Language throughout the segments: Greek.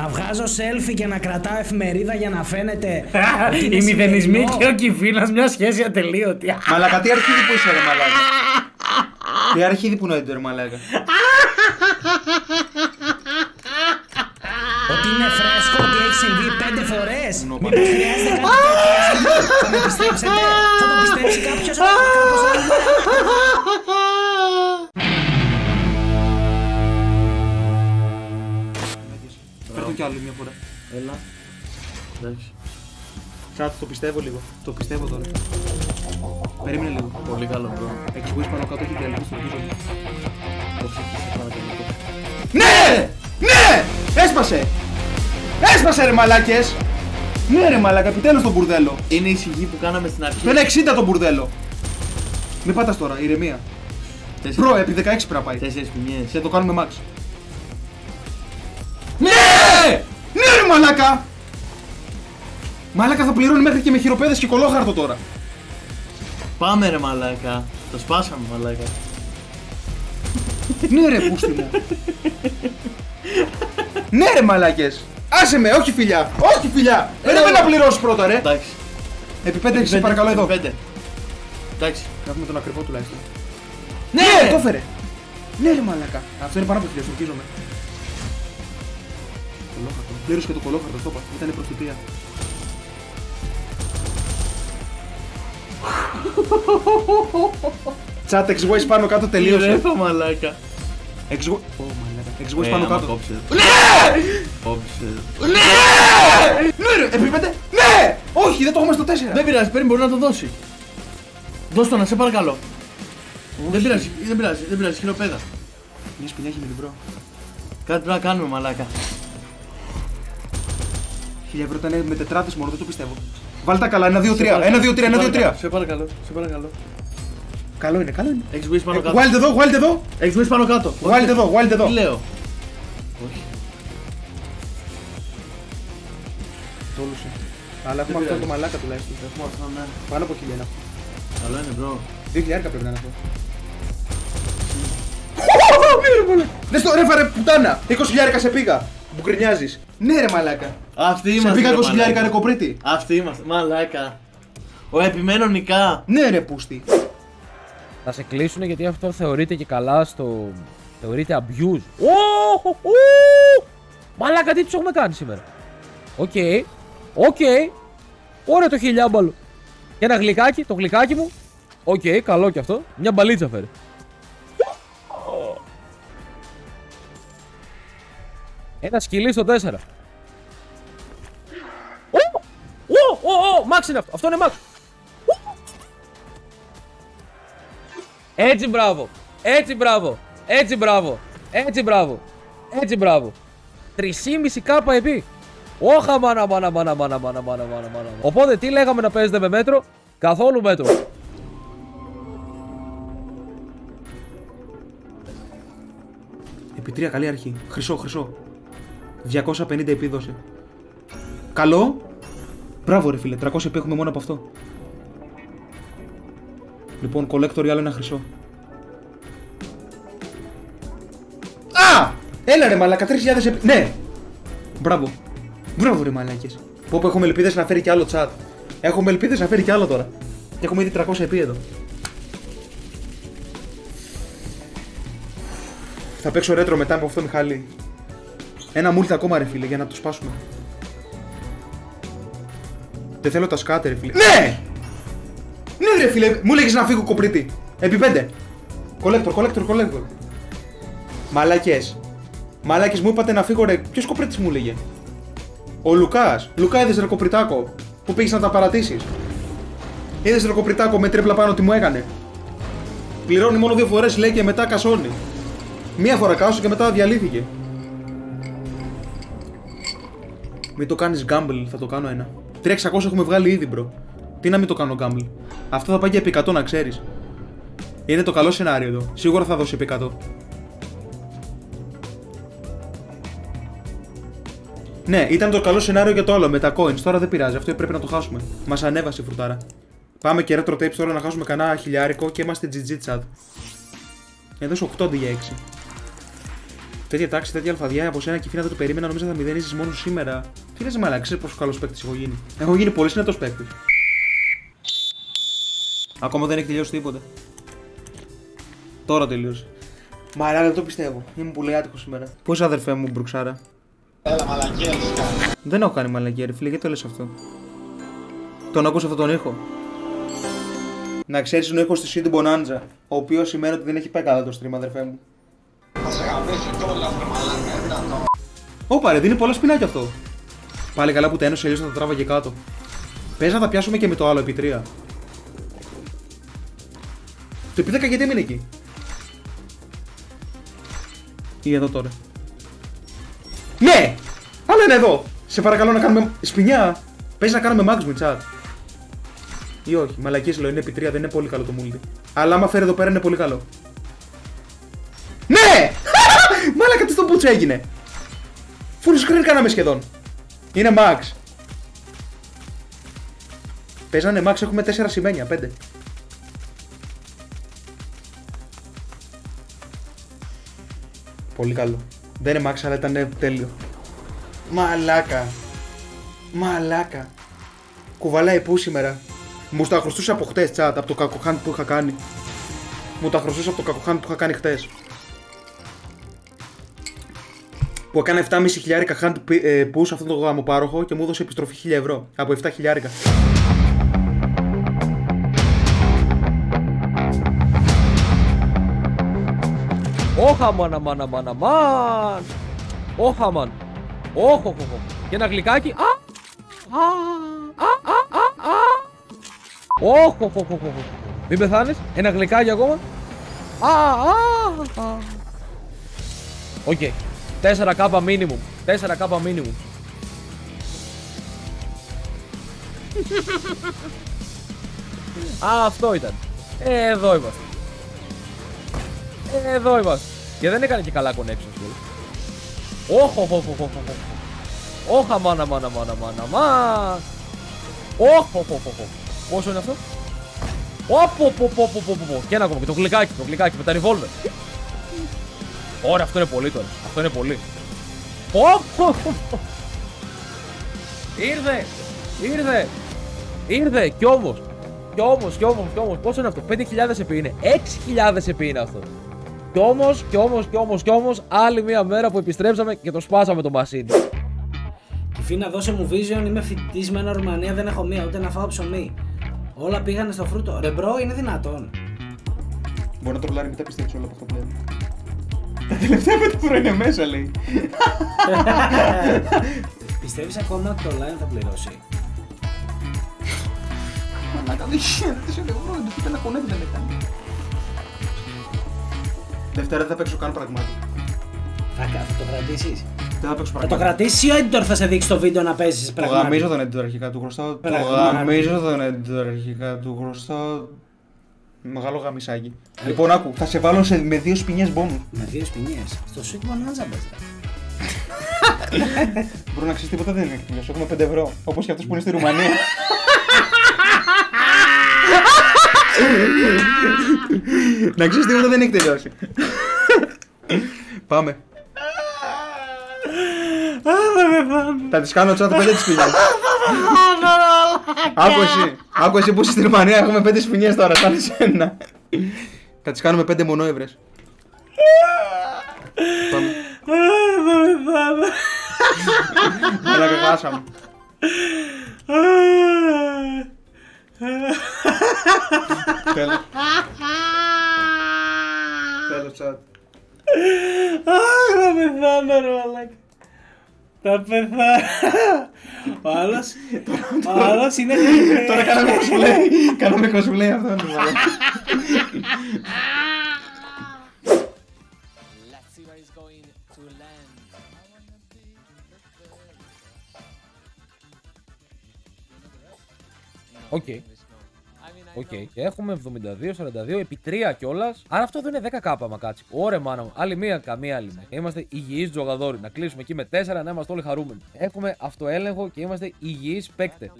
Να βγάζω selfie και να κρατάω εφημερίδα για να φαίνεται. Οι μηδενισμοί και ο Κυφίνας μια σχέση ατελείωτη. Μαλάκα, τι αρχίδι που είσαι ρε μαλάκα. Τι αρχίδι που νοείται ρε μαλάκα. Ότι είναι φρέσκο, ότι έχει συμβεί 5 φορές. Μήπως χρειάζεται κάτι τέτοιο. Θα με πιστέψετε? Θα το πιστέψει κάποιος? Κάπως άλλο. Φέρ' το κι άλλο μια φορά. Έλα. Εντάξει. Κάτω, το πιστεύω λίγο. Το πιστεύω τώρα. Περίμενε λίγο. Πολύ καλό, bro. Εξηγούς πάνω κάτω έχει διαλυθεί στο πίσω. Το ψήφισε πάρα πολύ. Ναι! Ναι! Έσπασε! Έσπασε ρε μαλάκες! Ναι ρε μαλάκα, επιτέλους το μπουρδέλο. Είναι η σιγή που κάναμε στην αρχή. Το είναι 60 το μπουρδέλο. Μην πάτας τώρα, ηρεμία. Προ, επί 16 πρέπει να πάει. 4 ποινιές. Και το κάνουμε max. Ναι! Ναι ρε μαλάκα! Μαλάκα θα πληρώνει μέχρι και με χειροπέδες και κολόχαρτο τώρα. Πάμε ρε μαλάκα. Το σπάσαμε μαλάκα. Ναι ρε πούστη μου. Ναι ρε μαλάκες. Άσε με, όχι φιλιά. Όχι φιλιά. Πρέπει να πληρώσεις πρώτα ρε. Εντάξει. Επί 5 σε παρακαλώ εδώ. 5. Εντάξει. Να δούμε τον ακριβό τουλάχιστον. Ναι, το έφερε. Ναι ρε μαλάκα. Αυτό είναι πάνω από χιλιά, ορκίζομαι. Κολόχαρτο. Πλήρωσε και το κολόχαρτο, το είπα. Ήταν προθυμία. Chat, εξηγώ πάνω κάτω τελείωσε. Ρέφα μαλάκα. Εξηγώ πάνω κάτω. Κόψε. Ναι! Κόψε. Ναι ρε, επί 5. Ναι! Όχι, δεν το έχουμε στο 4. Δεν πειράζει, παίρνει, μπορεί να το δώσει. Δώσ' το να σε παρακαλώ. Δεν πειράζει, δεν πειράζει, χειροπέδα. Μια σπινιά έχει με λιμπρό. Κάτι πρέπει να κάνουμε μαλάκα. 1000 ευρώ ήταν με τετράδες μόνο, δεν το πιστεύω. Βάλ τα καλά, 1, 2, 3. 1, 2, 3, 1, 2, 3. Σε παρακαλώ, σε παρακαλώ. Καλό είναι, καλό είναι. Έχεις βουίσει πάνω κάτω. Wild εδώ, wild εδώ. Έχεις βουίσει πάνω κάτω. Wild εδώ, wild εδώ. Τι λέω. Όχι. Τόλουσε. Αλλά έχουμε αυτό το μαλάκα τουλάχιστον. Έχουμε αυτό, ναι. Πάνω από 1000 είναι αυτό. Καλό είναι, bro. 2000 πρέπει να είναι αυτό. Δες το ρέφα ρε πουτάνα. 20.000 σε πήγα. Που γκρινιάζεις. Ναι ρε μαλάκα. Αυτοί Σε είμαστε. πήγα ρε 20.000 μαλάκα. ρε κοπρίτη. Αυτοί είμαστε, μαλάκα. Ο επιμένω νικά. Ναι ρε πούστη. Θα σε κλείσουνε γιατί αυτό θεωρείται και καλά στο... Θεωρείται abuse. Μαλάκα, τι τους έχουμε κάνει σήμερα. Οκ. Ωραία το χιλιάμπαλο. Και ένα γλυκάκι, το γλυκάκι μου. Οκ, καλό κι αυτό. Μια μπαλίτσα φέρε. Ένα σκυλί στο 4. Μάξ είναι αυτό. Αυτό είναι μάξ. Έτσι μπράβο. Έτσι μπράβο. Έτσι μπράβο. Έτσι μπράβο. Έτσι μπράβο. 3,5 κάπα επί. Όχα μάνα. Οπότε τι λέγαμε να παίζετε με μέτρο? Καθόλου μέτρο. Επί 3 καλή αρχή. Χρυσό. 250 επίδοση. Καλό. Μπράβο ρε φίλε, 300 επί έχουμε μόνο από αυτό. Λοιπόν, collector άλλο ένα χρυσό. Α! Έλα ρε μαλάκα, 3.000 επί... Ναι! Μπράβο. Μπράβο ρε μαλάκες. Πω έχουμε ελπίδες να φέρει κι άλλο chat. Έχουμε ελπίδες να φέρει κι άλλο τώρα. Και έχουμε ήδη 300 επί εδώ. Θα παίξω ρέτρο μετά από αυτό Μιχάλη. Ένα μούλτι ακόμα ρε φίλε για να το σπάσουμε. Δεν θέλω τα σκάτε ρε φίλε. Ναι! Ναι ρε φίλε, μου λέγεις να φύγω κοπρίτη. Επί 5. Collector. Μαλάκες μου είπατε να φύγω ρε. Ποιος κοπρίτης μου λέγε? Ο Λουκάς. Λουκά είδες ρε κοπριτάκο που πήγες να τα παρατήσεις? Είδες ρε κοπριτάκο με τρίπλα πάνω τι μου έκανε? Πληρώνει μόνο 2 φορές λέει και μετά κασώνει. Μία φορά κάσω και μετά διαλύθηκε. Μην το κάνεις gamble, θα το κάνω ένα. 3.600 έχουμε βγάλει ήδη bro. Τι να μην το κάνω gamble. Αυτό θα πάει για επί 100 να ξέρεις. Είναι το καλό σενάριο εδώ. Σίγουρα θα δώσει επί 100. Ναι, ήταν το καλό σενάριο για το άλλο με τα coins. Τώρα δεν πειράζει, αυτό πρέπει να το χάσουμε. Μας ανέβασε η φρουτάρα. Πάμε και retro tapes τώρα να χάσουμε κανένα χιλιάρικο και είμαστε GG chat. Εδώ σε 8 αντί για 6. Τέτοια τάξη, τέτοια αλφαδιά από σένα και φίνα δεν το περίμενα. Νομίζω θα μηδενίζεις μόνο σήμερα. Τι λες, μαλάκα, ξέρεις πόσο καλός παίκτης έχω γίνει. Έχω γίνει πολύ συνετός παίκτης. Ακόμα δεν έχει τελειώσει τίποτε. Τώρα τελείωσε. Μαλάκα, δεν το πιστεύω. Είμαι πολύ άτυχος σήμερα. Πώς αδερφέ μου, Μπρουξάρα. Έλα, μαλακία έχεις κάνει. Δεν έχω κάνει μαλακία, ρε φίλε, γιατί το λες αυτό. Τον άκουσα αυτόν τον ήχο. Να ξέρεις, είναι ο ήχος της Sweet Bonanza, ο οποίος σημαίνει ότι δεν έχει πάει καλά το stream, αδερφέ μου. Θα σε γαμίσει κιόλας, ρε μαλάκα, δυνατό. Ωπα ρε, δίνει πολλά σπινάκια αυτό. Πάλι καλά που τα ένωσε, αλλιώς θα τα τράβαγε κάτω. Πες να τα πιάσουμε και με το άλλο επί 3. Το επί 10 γιατί έμεινε εκεί. Ή εδώ τώρα. Ναι! Άλλο είναι εδώ! Σε παρακαλώ να κάνουμε σπινιά. Πες να κάνουμε max με chat. Ή όχι, μαλακίες λέω, είναι επί 3, δεν είναι πολύ καλό το multi. Αλλά άμα φέρει εδώ πέρα είναι πολύ καλό. Ναι! Μαλάκα, τι στο πούτσο έγινε. Full screen κάναμε σχεδόν. Είναι max. Παίζανε max, έχουμε 4 σημαίνια, 5. Πολύ καλό. Δεν είναι max, αλλά ήταν τέλειο. Μαλάκα. Μαλάκα. Κουβαλάει πού σήμερα. Μου τα χρωστούσε από χτες, chat, από το κακοχάν που είχα κάνει. Μου τα χρωστούσε από το κακοχάν που είχα κάνει χτες. Που έκανε 7.500 hand push αυτόν τον γαμοπάροχο και μου έδωσε επιστροφή 1.000 ευρώ από 7.000. Όχα μαν, αμάν, αμάν, αμάν. Όχα μαν. Όχο, και ένα γλυκάκι. Όχο, μην πεθάνεις. Ένα γλυκάκι ακόμα. Οκ. 4k minimum. 4k minimum. Αυτό ήταν. Εδώ είμαστε. Εδώ είμαστε. Και δεν έκανε και καλά connection. Όχα μάνα. Πόσο είναι αυτό? Και ένα ακόμα, και το γλυκάκι με τα revolver. Ωραία, αυτό είναι πολύ τώρα. Αυτό είναι πολύ. Ήρθε. Κι όμως. Πόσο είναι αυτό? 5.000 επί είναι. 6.000 επί είναι αυτό. Κι όμως, άλλη μια μέρα που επιστρέψαμε και το σπάσαμε το μασίνι. Κιφίνα, δώσε μου vision, είμαι φοιτητής με ένα Ρουμανία, δεν έχω μία, ούτε να φάω ψωμί. Όλα πήγανε στο φρούτο. Ρε μπρο, είναι δυνατόν. Μπορεί να τρολάρει, μην τα πιστέψει όλα από αυτό που λέει. Τα τελευταία 5 ευρώ είναι μέσα, λέει. Πιστεύεις ακόμα ότι το online θα πληρώσει? Μαλάκα, δεν γίνεται, 4 ευρώ, δεν είπε να κονεύει, δεν έκανε. Δευτέρα δεν θα παίξω καν πραγματικά. Θα το κρατήσεις? Δεν θα παίξω Θα πραγματικά. το κρατήσεις ή ο editor θα σε δείξει το βίντεο να παίζεις πραγματικά? Το γαμίζω τον editor αρχικά, του χρωστάω. Μεγάλο γαμισάκι. Λοιπόν, άκου, θα σε βάλω με 2 σπινιές μπόνου. Με 2 σπινιές. Στο Sweet Bonanza μπες. Μπορώ να ξέρεις τίποτα δεν είναι εκτιμός. Έχουμε 5 ευρώ. Όπως και αυτός που είναι στη Ρουμανία. Να ξέρεις τίποτα δεν έχει τελειώσει. Πάμε. Θα τις κάνω τσάτα 5 τις σπινιές. Άκου εσύ που είσαι στη Ρουμανία, έχουμε 5 σπινιές τώρα, σαν εσένα. Θα τις κάνουμε 5 μονόευρες. Πάμε. Αλλά χάσαμε. Τέλος. Τέλος τσάτ. Θα πεθάνω ρε μαλάκα. Θα πεθάνω. Ο άλλος είναι... Τώρα κάναμε cosplay. Κάναμε cosplay αυτό. Οκ, και έχουμε 72-42 επί 3 κιόλας. Άρα αυτό εδώ είναι 10k άμα κάτσει. Ωραία, μάνα μου. Άλλη μία, καμία άλλη μία. Είμαστε υγιείς τζογαδόροι. Να κλείσουμε εκεί με 4 να είμαστε όλοι χαρούμενοι. Έχουμε αυτοέλεγχο και είμαστε υγιείς παίκτες.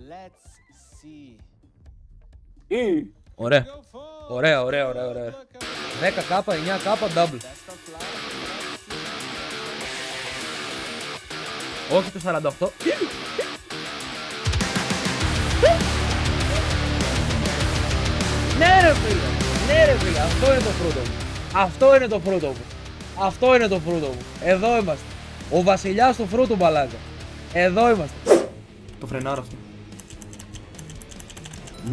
Ωραία. Ωραία. 10k, 9k, double. Όχι το 48. Ναι ρε φίλε, ναι ρε φίλε, αυτό είναι το φρούτο μου. Αυτό είναι το φρούτο μου. Αυτό είναι το φρούτο μου. Εδώ είμαστε. Ο βασιλιάς του φρούτου, μαλάκα. Εδώ είμαστε. Το φρενάρω αυτό.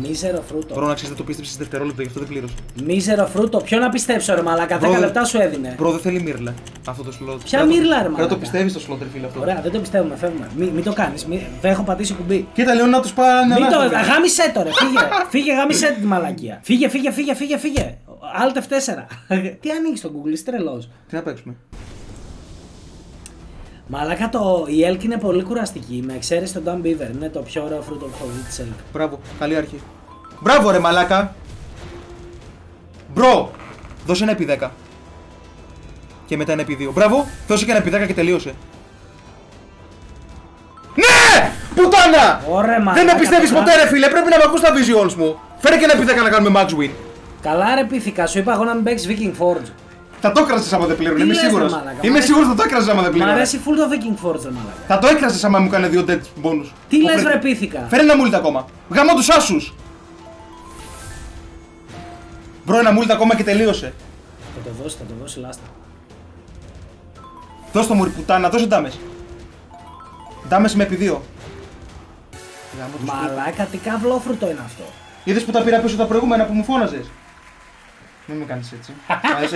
Μίζερο φρούτο. Μπορώ να ξέρεις, δεν το πίστεψες δευτερόλεπτο, γι' αυτό δεν πλήρωσε. Μίζερο φρούτο. Ποιο να πιστέψω, ρε μαλάκα, 10 λεπτά σου έδινε. Μπρο, δεν θέλει μύρλα αυτό το slot. Ποια μύρλα, ρε Πρέπει να το μαλάκα. πιστεύεις το slot, ρε φίλε αυτό. Ωραία, δεν το πιστεύουμε, φεύγουμε. Μην το κάνεις. Δεν έχω πατήσει κουμπί. Κοίτα, λέω να τους πάνε. Μην το. Γάμισε το, ρε. Φύγε, γάμισε τη μαλακία. Φύγε. Alt F4. Τι ανοίγει το Google, είσαι τρελός. Τι να παίξουμε. Μαλάκα η Elk είναι πολύ κουραστική. Με εξαίρεση τον Dumb Beaver. Είναι το πιο ωραίο φρούτο που έχω δει της Elk. Μπράβο, καλή αρχή. Μπράβο, ρε μαλάκα. Μπρο, δώσε ένα επί 10. Και μετά ένα επί 2. Μπράβο, δώσε και ένα επί 10 και τελείωσε. Ναι! Πουτάνα! Ωραία, μαλάκα. Δεν με πιστεύεις ποτέ, ρε φίλε. Πρέπει να με ακούς τα visuals μου. Φέρε και ένα επί 10 να κάνουμε max win. Καλά, ρε πίθηκα. Σου είπα εγώ να μην παίξεις Viking Forge. Θα το έκρασες άμα δεν πλήρωνε, Τι είμαι λες, σίγουρος. ρε μαλάκα, Είμαι σίγουρος θα το έκρασες άμα δεν Μ' πλήρωνε. αρέσει full το Viking Forge, ρε μαλάκα. Θα το έκρασες άμα μου κάνει 2 dead bonus. Τι λες, ρε πίθηκα. Φέρε ένα μούλτ ακόμα. Γάμω τους άσους. Μπρο, ένα μούλτ ακόμα και τελείωσε. Θα το δώσει λάστα. Δώσ' το μου, ρε πουτάνα, δώσε ντάμες. Ντάμες με επί 2. Μαλάκα, τι καβλόφρουτο είναι αυτό. Είδες που τα πήρα πίσω τα προηγούμενα που μου φώναζες. Μην με κάνεις έτσι. Αλλιώς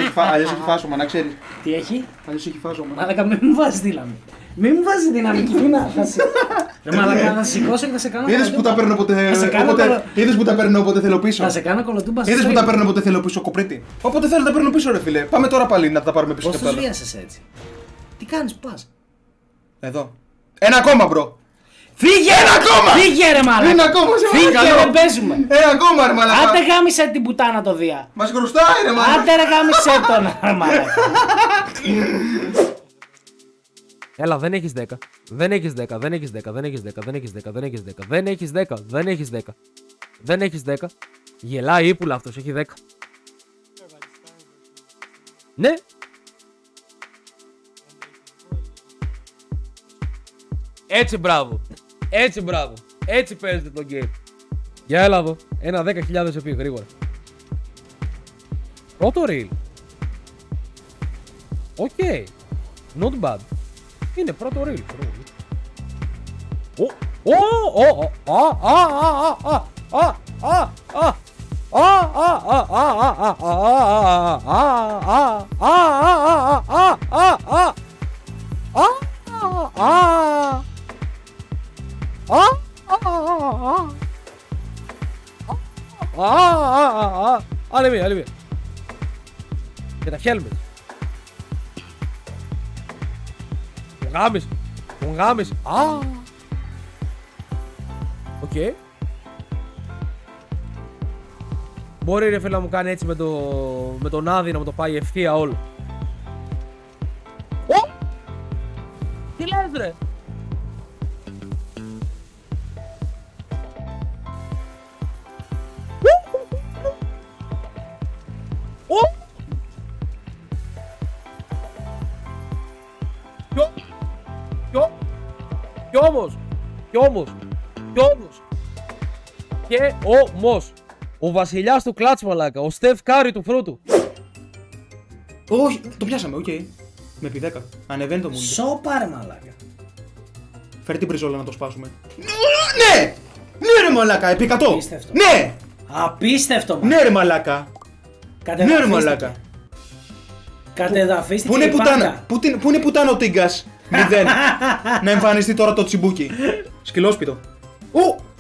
έχει φάσομα, να ξέρεις. Τι έχει. Αλλιώς έχει φάσομα. Μαλάκα, μην μου βάζεις δύναμη. Μην μου βάζεις δυναμική δύναμη. Ρε μαλάκα, θα σηκώσω και θα σε κάνω. Είδες που τα παίρνω όποτε θέλω πίσω. Θα σε κάνω κολοτούμπα. Είδες που τα παίρνω όποτε θέλω πίσω, κοπρίτη. Όποτε θέλω τα παίρνω πίσω, ρε φίλε. Πάμε τώρα πάλι να τα πάρουμε πίσω. Πώς και τους απ' τα άλλα. βίασες έτσι. Τι κάνεις, πας. Εδώ. Ένα ακόμα, μπρο. Φύγε! Ένα ακόμα! Φύγε ρε μαλάκα! Ένα ακόμα, σε Φύγε παρακαλώ. ρε, παίζουμε! Ένα ακόμα, ρε μαλάκα. Άντε γάμισε την πουτάνα το Δία! Μας χρωστάει, ρε μαλάκα. Άντε ρε γάμισε τον ρε μαλάκα! Έλα, δεν έχεις 10. Δεν έχεις 10. Δεν έχεις 10. Δεν έχεις 10. Δεν έχεις 10. Δεν έχεις 10. Δεν έχεις 10. Δεν έχεις 10. Δεν έχεις 10. Γελάει ύπουλα αυτός, έχει 10. Ναι. Έτσι μπράβο. Έτσι μπράβο. Έτσι παίζετε το game. Για έλα εδώ. Ένα 10.000 επί γρήγορα. Πρώτο reel. Οκ. Not bad. Είναι πρώτο reel. Άλλη μία, άλλη μία. Και τα helmet. Τον γάμισε. Οκ. Μπορεί ρε φίλε να μου κάνει έτσι με τον Άδη να μου το πάει ευθεία όλο. Τι λες ρε. Κι όμως, ο βασιλιάς του κλάτς μαλάκα, ο Στεφ Κάρι του φρούτου. Όχι, το πιάσαμε, οκ. Με επί 10. Ανεβαίνει το μούλτι. Σώπα ρε μαλάκα. Φέρε την πριζόλα να το σπάσουμε. Ναι! Ναι ρε μαλάκα, επί 100. Απίστευτο. Ναι! Απίστευτο μαλάκα. Ναι ρε μαλάκα. Ναι ρε μαλάκα. Κατεδαφίστηκε Πού είναι η πουτάνα, πάντα. πού είναι πουτάνα ο Τίγκας. 0. Να εμφανιστεί τώρα το τσιμπούκι. Σκυλόσπιτο.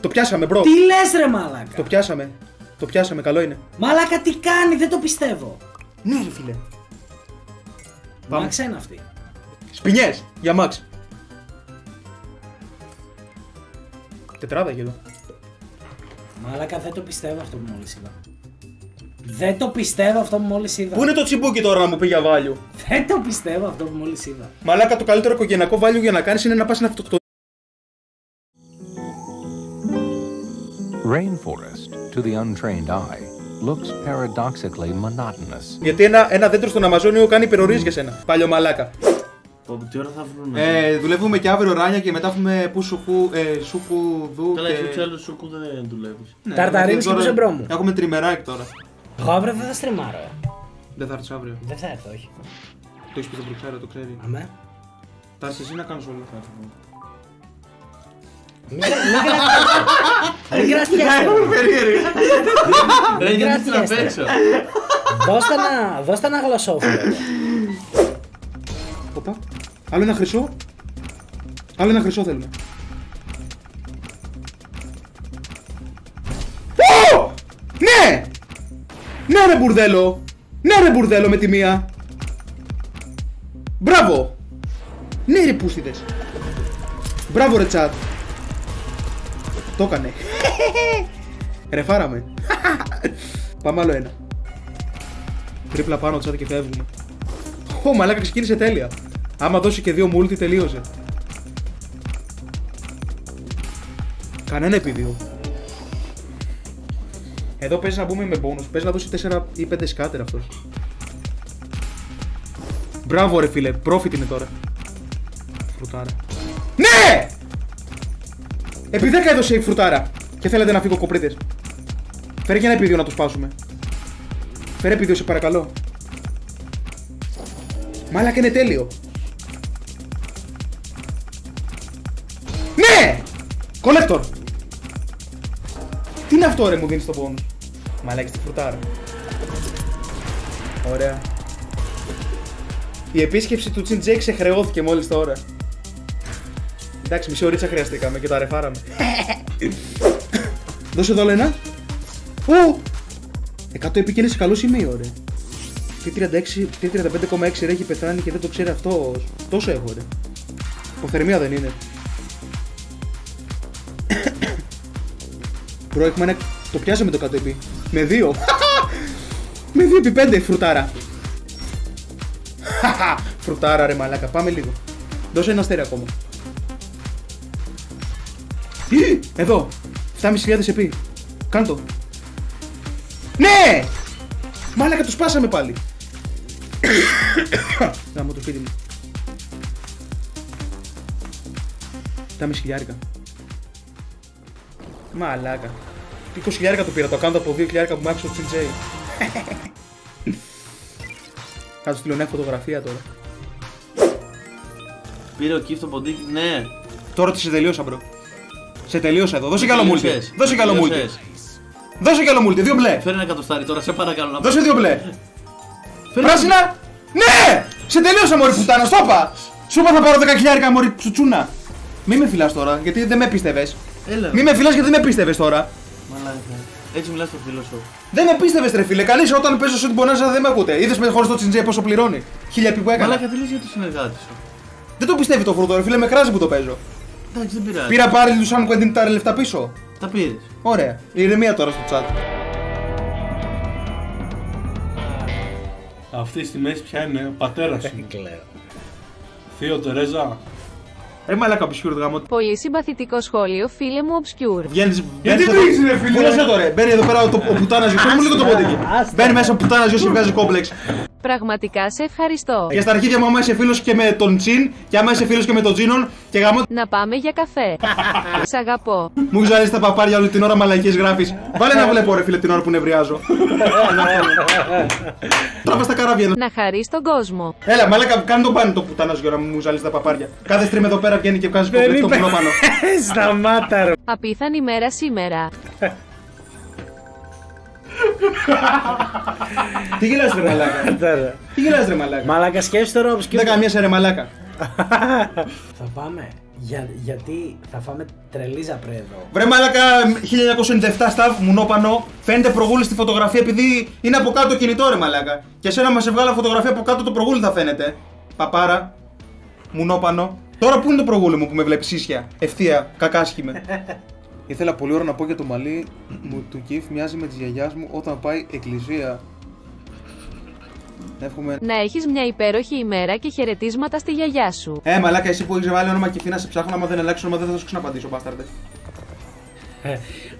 Το πιάσαμε, μπρο. Τι λες ρε μαλάκα. Το πιάσαμε. Το πιάσαμε, καλό είναι. Μαλάκα τι κάνει, δεν το πιστεύω. Ναι ρε φίλε. Πάμε. Μάξα είναι αυτή. Σπινιές, για Μαξ. Τετράδα εκεί εδώ. Μαλάκα δεν το πιστεύω αυτό που μόλις είδα. Δεν το πιστεύω αυτό που μόλις είδα. Πού είναι το τσιμπούκι τώρα να μου πει για value. Δεν το πιστεύω αυτό που μόλις είδα. Μαλάκα, το καλύτερο οικογενειακό value για να κάνεις είναι να πας να αυτοκτονήσεις. Rainforest, to the untrained eye, looks paradoxically monotonous. Γιατί ένα δέντρο στον Αμαζόνιο κάνει υπερορίες για σένα. Παλιό μαλάκα. Τι ώρα θα βρούμε. Δουλεύουμε και αύριο ράνια και μετά έχουμε που σουκουδού. Καλά, και... εσύ του άλλου σουκού δεν δουλεύεις. Ναι, Ταρταρίνης και μπουζεμπρόμου. Έχουμε τριμεράκι τώρα. Εγώ αύριο δεν θα στριμάρω. Δεν θα έρθεις αύριο. Δεν θα έρθω, όχι. Το έχεις πει στο Βρυξέλλο, το ξέρει. Αμέ. Θα έρθεις εσύ να κάνεις όλα. Μην κρατιέστε. Ρε, γιατί να παίξω. Δώστε ένα γλωσσόφυλλο. Οπα. Άλλο ένα χρυσό. Άλλο ένα χρυσό θέλουμε. Ω! Ναι! Ναι ρε μπουρδέλο! Ναι ρε μπουρδέλο με τη μία! Μπράβο! Ναι ρε πούστιδες! Μπράβο ρε τσάτ! Το έκανε! Ρε φάραμε! Πάμε άλλο ένα. Τρίπλα πάνω τσάτ και φεύγουμε. Ω μαλάκα ξεκίνησε τέλεια! Άμα δώσει και 2 multi τελείωσε. Κανένα επί 2. Εδώ παίζει να μπούμε με bonus. Παίζει να δώσει 4 ή 5 σκάτερ αυτός. Μπράβο ρε φίλε, profit είναι τώρα. Φρουτάρα. Ναι! Επί 10 έδωσε η φρουτάρα. Και θέλετε να φύγω κοπρίτες. Φέρε και ένα επί 2 να το σπάσουμε. Φέρε επί 2 σε παρακαλώ. Μάλακα είναι τέλειο. Ναι! Collector! Τι είναι αυτό ρε μου δίνεις το bonus. Μαλάκι στη φρουτάρα. Ωραία. Η επίσκεψη του Τσιν Τζέι ξεχρεώθηκε μόλις τώρα. Εντάξει, μισή ωρίτσα χρειαστήκαμε και τα ρεφάραμε. Δώσε εδώ ένα. Ω! 100 επί είναι σε καλό σημείο ρε. Τι 35,6 ρε έχει πεθάνει και δεν το ξέρει αυτός. Τόσο έχω ρε. Υποθερμία δεν είναι. Μπρο, έχουμε ένα... Το πιάσαμε το 100 επί. Με 2. Με 2 επί 5 φρουτάρα. Φρουτάρα ρε μαλάκα. Πάμε λίγο. Δώσε ένα αστέρι ακόμα. Εδώ. 7.500 επί. Κάντο. Ναι! Μαλάκα το σπάσαμε πάλι. Γάμω το σπίτι μου. 7.500. Μαλάκα. 20.000 το πήρα, το κάνω από 2.000 που μου άκουσε το Τσιν Τζέι. Θα του στείλω μια φωτογραφία τώρα. Πήρε ο Κιφ το ποντίκι, ναι. Τώρα τι σε τελείωσα, μπρο. Σε τελείωσα εδώ. Δώσε κι άλλο multi. Δώσε κι άλλο multi. Δώσε κι άλλο multi. 2 μπλε. Φέρε ένα εκατοστάρι τώρα, σε παρακαλώ να. Δώσε 2 μπλε. Πράσινα. Ναι! Σε τελείωσα, μωρή πουτάνα, στο είπα. Σου είπα θα πάρω 10.000 μωρή τσουτσούνα. Μη με φυλάς τώρα, γιατί δεν με πίστευες. Μη με φυλάς γιατί δεν με πίστευες τώρα. Μαλάκα. Έτσι μιλάς στο φίλο σου. Δεν με πίστευες ρε φίλε, κανείς όταν παίζω σου την πονάζα δεν με ακούτε. Είδες με χωρίς το Τσιν Τζέι πόσο πληρώνει. 1000 επί που έκανα. Μαλάκα, τι λες για το συνεργάτη σου. Δεν το πιστεύει το φρούτο ρε φίλε, με κράζει που το παίζω. Εντάξει, δεν πειράζει. Πήρα πάρει του Σαν Κουέντιν τα λεφτά πίσω. Τα πήρες. Ωραία, ηρεμία τώρα στο chat. Αυτή στη μέση ποια είναι, ο πατέρας σου. Θείο Τερέζα. Μαλάκα obscure γάμο. Πολύ συμπαθητικό σχόλιο, φίλε μου obscure. Βγαίνεις. Γιατί πήγες ρε φίλε. Πού λες εδώ ρε, μπαίνει εδώ πέρα ο πουτάνας γιος, μου λίγο το πόντικι. Μπαίνει μέσα ο πουτάνας γιος και βγάζει κόμπλεξ. Πραγματικά σε ευχαριστώ. Και στα αρχίδια μου άμα είσαι φίλος και με τον Τσιν και άμα είσαι φίλος και με τον Τζίνον και γάμο. Να πάμε για καφέ. Σ' αγαπώ. Μου ξαρέσει τα παπάρια όλη την ώρα μαλακίες γράφεις. Βάλε να βλέπω ρε φίλε την ώρα που νευριάζω. Τράβα στα καράβια. Να χαρείς τον κόσμο. Έλα μαλάκα κάνε το πάνι το πουτάνας γιος να μου ζαλίσει τα παπάρια. Κάθε stream εδώ πέρα βγαίνει και βγάζει κόμπλεξ το πουλό πάνω. Σταμάτα ρε. Απίθανη μέρα σήμερα. Τι γελάς ρε μαλάκα. Τι γελάς ρε μαλάκα. Μαλάκα σκέψου τώρα obscure. Δεν καμία σε ρε μαλάκα. Θα πάμε. Γιατί θα φάμε τρελή ζαπρέ εδώ. Βρε μαλάκα 1997 staff μουνόπανο. Φαίνεται προγούλη στη φωτογραφία επειδή είναι από κάτω το κινητό ρε μαλάκα. Και εσένα μας έβγαλα φωτογραφία από κάτω το προγούλη θα φαίνεται. Παπάρα. Μουνόπανο. Τώρα που είναι το προγούλη μου που με βλέπεις ίσια. Ευθεία. Κακάσχημε. Ήθελα πολύ ώρα να πω για το μαλλί μου του Κιφ μοιάζει με της γιαγιάς μου όταν πάει εκκλησία. Εύχομαι... Να έχεις μια υπέροχη ημέρα και χαιρετίσματα στη γιαγιά σου. Μαλάκα, εσύ που έχεις βάλει όνομα Κιφή να σε ψάχνω, άμα δεν αλλάξω όνομα δεν θα σου ξαναπαντήσω, μπάσταρτε.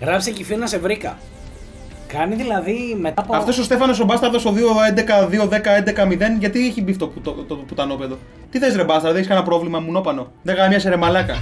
Γράψε Κιφή να σε βρήκα. Κάνει δηλαδή μετά από. Αυτός ο Στέφανος ο Μπάσταρδος ο 2-11-2-10-11-0, γιατί έχει μπει το πουτανόπεδο. Τι θες ρε Μπάσταρδο, έχεις κανένα πρόβλημα μουνόπανο. Δεν γαμιάσαι ρε μαλάκα.